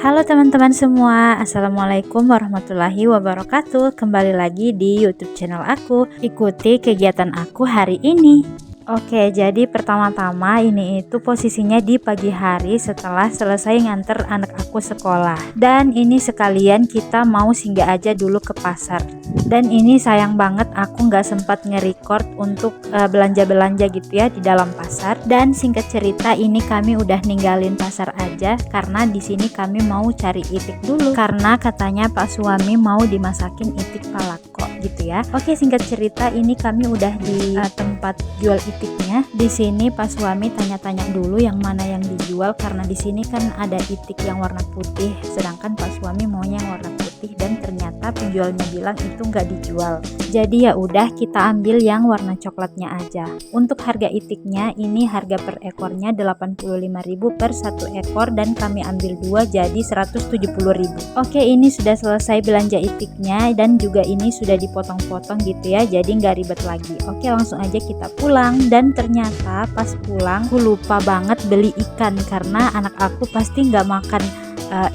Halo teman-teman semua, Assalamualaikum warahmatullahi wabarakatuh. Kembali lagi di YouTube channel aku. Ikuti kegiatan aku hari ini. Oke, jadi pertama-tama ini itu posisinya di pagi hari setelah selesai nganter anak aku sekolah. Dan ini sekalian kita mau singgah aja dulu ke pasar. Dan ini sayang banget aku nggak sempat nge-record untuk belanja-belanja gitu ya di dalam pasar. Dan singkat cerita ini kami udah ninggalin pasar aja karena di sini kami mau cari itik dulu karena katanya Pak suami mau dimasakin itik palako gitu ya. Oke, singkat cerita ini kami udah di tempat jual itiknya. Di sini Pak suami tanya-tanya dulu yang mana yang dijual karena di sini kan ada itik yang warna putih sedangkan Pak suami maunya yang warna putih dan ternyata penjualnya bilang itu nggak dijual. Jadi ya udah kita ambil yang warna coklatnya aja. Untuk harga itiknya ini harga per ekornya 85.000 per satu ekor dan kami ambil dua jadi 170.000. Oke, ini sudah selesai belanja itiknya dan juga ini sudah dipotong-potong gitu ya, jadi nggak ribet lagi. Oke, langsung aja kita pulang. Dan ternyata pas pulang aku lupa banget beli ikan karena anak aku pasti nggak makan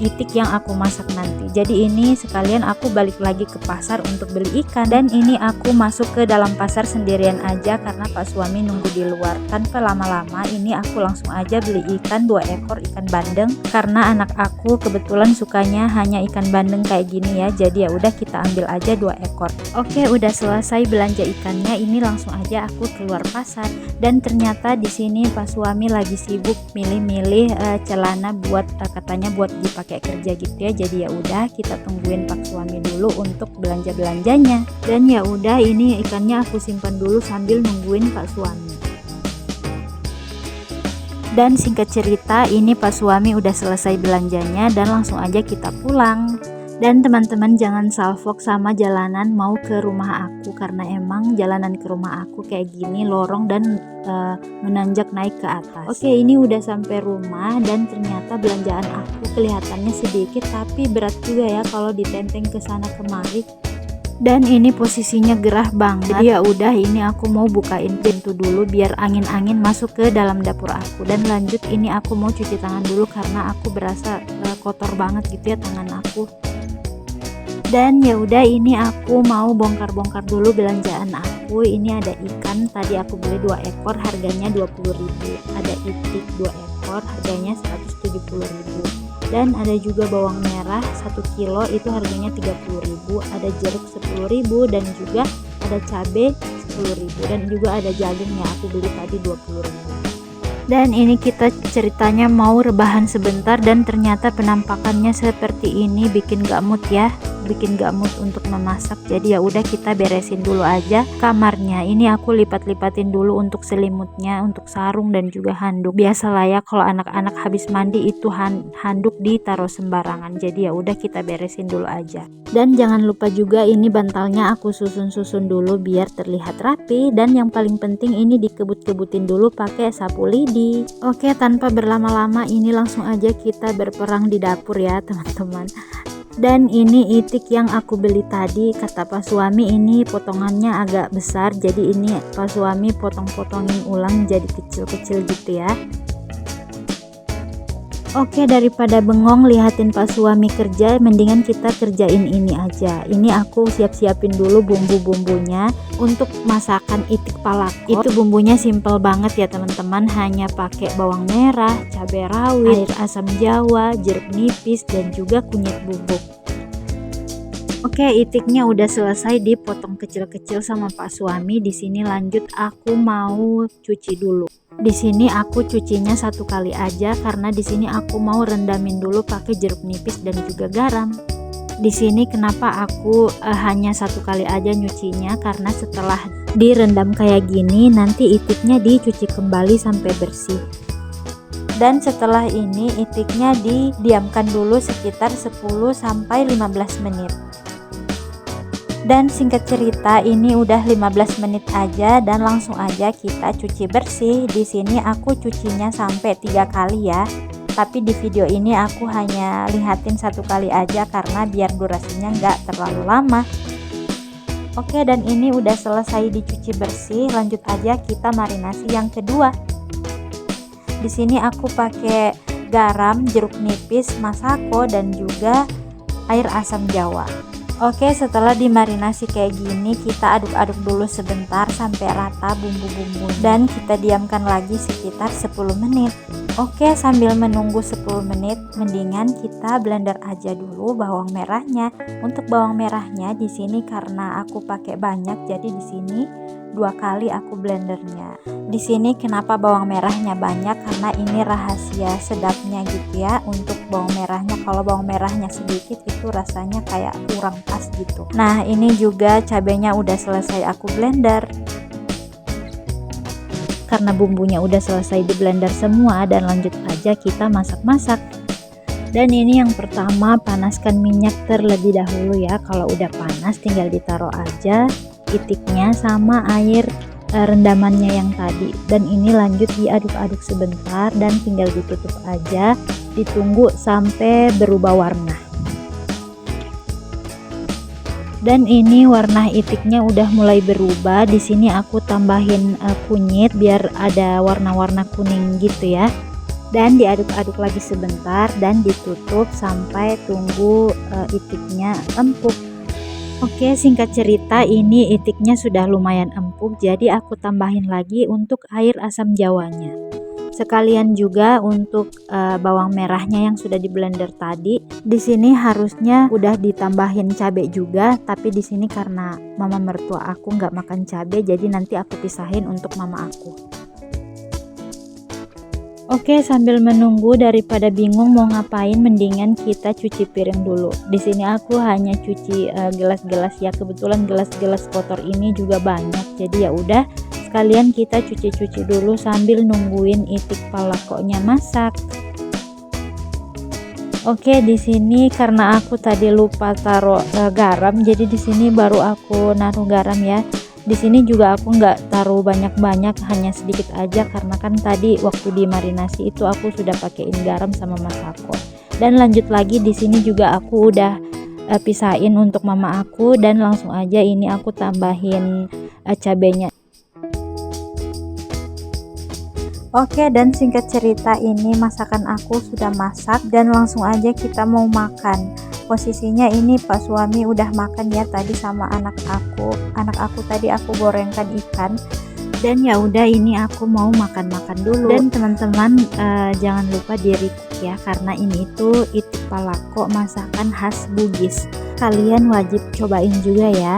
itik yang aku masak nanti. Jadi ini sekalian aku balik lagi ke pasar untuk beli ikan. Dan ini aku masuk ke dalam pasar sendirian aja karena Pak suami nunggu di luar. Tanpa lama-lama ini aku langsung aja beli ikan 2 ekor ikan bandeng karena anak aku kebetulan sukanya hanya ikan bandeng kayak gini ya. Jadi ya udah kita ambil aja 2 ekor. Oke, udah selesai belanja ikannya, ini langsung aja aku keluar pasar. Dan ternyata di sini Pak suami lagi sibuk milih-milih celana buat katanya buat dipakai kerja gitu ya. Jadi ya udah kita tungguin Pak suami dulu untuk belanja-belanjanya. Dan ya udah ini ikannya aku simpan dulu sambil nungguin Pak suami. Dan singkat cerita ini Pak suami udah selesai belanjanya dan langsung aja kita pulang. Dan teman-teman jangan salfok sama jalanan mau ke rumah aku karena emang jalanan ke rumah aku kayak gini lorong dan menanjak naik ke atas. Oke, ini udah sampai rumah dan ternyata belanjaan aku kelihatannya sedikit tapi berat juga ya kalau ditenteng ke sana kemari. Dan ini posisinya gerah banget. Jadi ya udah ini aku mau bukain pintu dulu biar angin-angin masuk ke dalam dapur aku. Dan lanjut ini aku mau cuci tangan dulu karena aku berasa kotor banget gitu ya tangan aku. Dan ya udah ini aku mau bongkar-bongkar dulu belanjaan aku. Ini ada ikan tadi aku beli 2 ekor harganya 20.000. Ada itik 2 ekor harganya 170.000. Dan ada juga bawang merah 1 kilo itu harganya 30.000. Ada jeruk 10.000 dan juga ada cabai 10.000 dan juga ada jagung yang aku beli tadi 20.000. Dan ini kita ceritanya mau rebahan sebentar dan ternyata penampakannya seperti ini bikin gak mood ya, bikin gak mood untuk memasak. Jadi ya udah kita beresin dulu aja kamarnya. Ini aku lipat-lipatin dulu untuk selimutnya, untuk sarung dan juga handuk. Biasalah ya kalau anak-anak habis mandi itu handuk ditaruh sembarangan. Jadi ya udah kita beresin dulu aja. Dan jangan lupa juga ini bantalnya aku susun-susun dulu biar terlihat rapi. Dan yang paling penting ini dikebut-kebutin dulu pakai sapu lidi. Oke, tanpa berlama-lama ini langsung aja kita berperang di dapur ya teman-teman. Dan ini itik yang aku beli tadi kata Pak suami ini potongannya agak besar, jadi ini Pak suami potong-potongin ulang jadi kecil-kecil gitu ya. Oke, daripada bengong lihatin Pak suami kerja, mendingan kita kerjain ini aja. Ini aku siap-siapin dulu bumbu-bumbunya untuk masakan itik palako. Itu bumbunya simple banget ya teman-teman, hanya pakai bawang merah, cabai rawit, air asam jawa, jeruk nipis dan juga kunyit bubuk. Oke, itiknya udah selesai dipotong kecil-kecil sama Pak suami. Di sini lanjut aku mau cuci dulu. Di sini aku cucinya 1 kali aja karena di sini aku mau rendamin dulu pakai jeruk nipis dan juga garam. Di sini kenapa aku hanya 1 kali aja nyucinya karena setelah direndam kayak gini nanti itiknya dicuci kembali sampai bersih. Dan setelah ini itiknya didiamkan dulu sekitar 10 sampai 15 menit. Dan singkat cerita ini udah 15 menit aja dan langsung aja kita cuci bersih. Di sini aku cucinya sampai 3 kali ya. Tapi di video ini aku hanya lihatin 1 kali aja karena biar durasinya nggak terlalu lama. Oke, dan ini udah selesai dicuci bersih. Lanjut aja kita marinasi yang kedua. Di sini aku pakai garam, jeruk nipis, masako, dan juga air asam jawa. Oke, setelah dimarinasi kayak gini, kita aduk-aduk dulu sebentar sampai rata bumbu-bumbu dan kita diamkan lagi sekitar 10 menit. Oke, sambil menunggu 10 menit, mendingan kita blender aja dulu bawang merahnya. Untuk bawang merahnya di sini karena aku pakai banyak, jadi di sini 2 kali aku blendernya. Di sini kenapa bawang merahnya banyak, karena ini rahasia sedapnya gitu ya. Untuk bawang merahnya, kalau bawang merahnya sedikit itu rasanya kayak kurang pas gitu. Nah, ini juga cabenya udah selesai aku blender. Karena bumbunya udah selesai di blender semua, dan lanjut aja kita masak-masak. Dan ini yang pertama, panaskan minyak terlebih dahulu ya. Kalau udah panas tinggal ditaruh aja itiknya sama air rendamannya yang tadi, dan ini lanjut diaduk-aduk sebentar dan tinggal ditutup aja, ditunggu sampai berubah warna. Dan ini warna itiknya udah mulai berubah. Di sini aku tambahin kunyit biar ada warna-warna kuning gitu ya. Dan diaduk-aduk lagi sebentar dan ditutup sampai tunggu itiknya empuk. Oke, singkat cerita ini itiknya sudah lumayan empuk, jadi aku tambahin lagi untuk air asam jawanya. Sekalian juga untuk bawang merahnya yang sudah di blender tadi. Di sini harusnya udah ditambahin cabai juga, tapi di sini karena mama mertua aku nggak makan cabai, jadi nanti aku pisahin untuk mama aku. Oke, sambil menunggu daripada bingung mau ngapain, mendingan kita cuci piring dulu. Di sini aku hanya cuci gelas-gelas ya, kebetulan gelas-gelas kotor ini juga banyak. Jadi ya udah, sekalian kita cuci-cuci dulu sambil nungguin itik palakoknya masak. Oke, di sini karena aku tadi lupa taruh garam, jadi di sini baru aku naruh garam ya. Di sini juga aku nggak taruh banyak-banyak, hanya sedikit aja karena kan tadi waktu dimarinasi itu aku sudah pakein garam sama masako. Dan lanjut lagi di sini juga aku udah pisahin untuk mama aku, dan langsung aja ini aku tambahin cabenya. Oke, dan singkat cerita ini masakan aku sudah masak dan langsung aja kita mau makan. Posisinya ini Pak suami udah makan ya tadi sama anak aku. Anak aku tadi aku gorengkan ikan. Dan ya udah, ini aku mau makan-makan dulu. Dan teman-teman jangan lupa di-repeat ya, karena ini itu itik palako masakan khas Bugis. Kalian wajib cobain juga ya,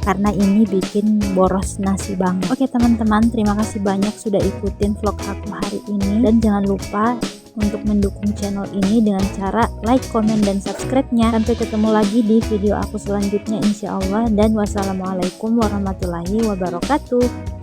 karena ini bikin boros nasi banget. Oke teman-teman, terima kasih banyak sudah ikutin vlog aku hari ini, dan jangan lupa untuk mendukung channel ini dengan cara like, komen, dan subscribe-nya. Sampai ketemu lagi di video aku selanjutnya insya Allah, dan wassalamualaikum warahmatullahi wabarakatuh.